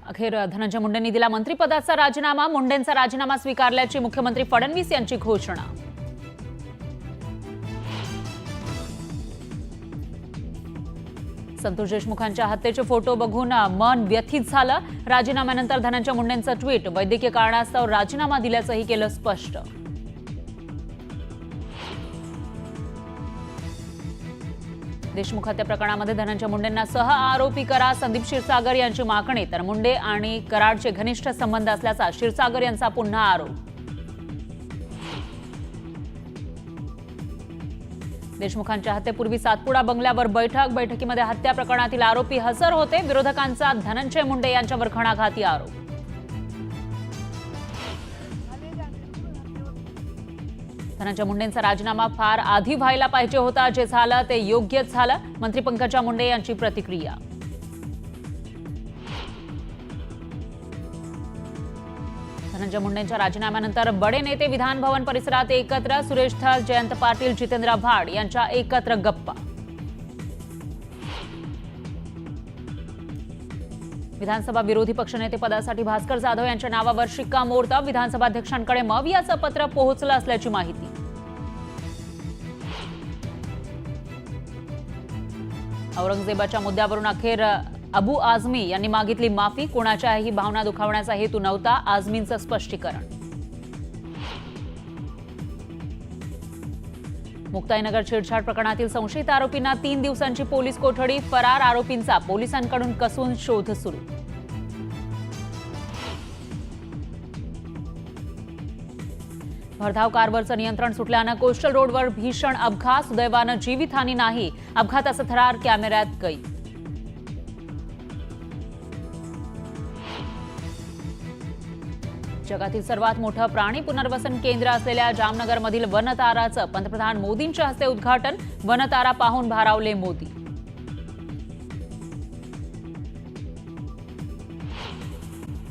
अखेर धनंजय मुंडेंनी दिला मंत्रिपदाचा राजीनामा। मुंडेंचा राजीनामा स्वीकारल्याची मुख्यमंत्री फडणवीस यांची घोषणा। संतोष देशमुखांच्या हत्येचे फोटो बघून मन व्यथित झालं। राजीनाम्यानंतर धनंजय मुंडेंचं ट्विट, वैद्यकीय कारणास्तव राजीनामा दिल्याचंही केलं स्पष्ट। देशमुख हत्या प्रकरणामध्ये धनंजय मुंडेंना सह आरोपी करा, संदीप क्षीरसागर यांची मागणी। तर मुंडे आणि कराडचे घनिष्ठ संबंध असल्याचा क्षीरसागर यांचा पुन्हा आरोप। देशमुखांच्या हत्येपूर्वी सातपुडा बंगल्यावर बैठकीमध्ये हत्या प्रकरणातील आरोपी हजर होते। विरोधकांचा धनंजय मुंडे यांच्यावर घणाघाती आरोप। धनंजय मुंडेंचा राजीनामा फार आधी व्हायला पाहिजे होता, जे झालं ते योग्यच झालं। मंत्री पंकजा मुंडे यांची प्रतिक्रिया। धनंजय मुंडेंच्या राजीनाम्यानंतर बडे नेते विधान भवन परिसरात एकत्र। सुरेश धस, जयंत पाटील, जितेंद्र भाड यांच्या एकत्र गप्पा। विधानसभा विरोधी पक्षनेते पदासाठी भास्कर जाधव यांच्या नावावर शिक्कामोर्तब। विधानसभा अध्यक्षांकडे मवियाचं पत्र पोहोचलं असल्याची माहिती। औरंगजेबाच्या मुद्द्यावरून अखेर अबू आझमी यांनी मागितली माफी। कोणाच्याही भावना दुखावण्याचा हेतू नव्हता, आझमींचं स्पष्टीकरण। मुक्ताईनगर छेडछाड प्रकरणातील संशयित आरोपींना 3 दिवसांची पोलीस कोठडी। फरार आरोपींचा पोलिसांकडून कसून शोध सुरू। भरधाव कारवरचं नियंत्रण सुटल्यानं कोस्टल रोडवर भीषण अपघात। सुदैवानं जीवितहानी नाही, अपघाताचा थरार कॅमेऱ्यात कैद। जगातील सर्वात मोठं प्राणी पुनर्वसन केंद्र असलेल्या जामनगरमधील वनताराचं पंतप्रधान मोदींच्या हस्ते उद्घाटन। वनतारा पाहून भारावले मोदी।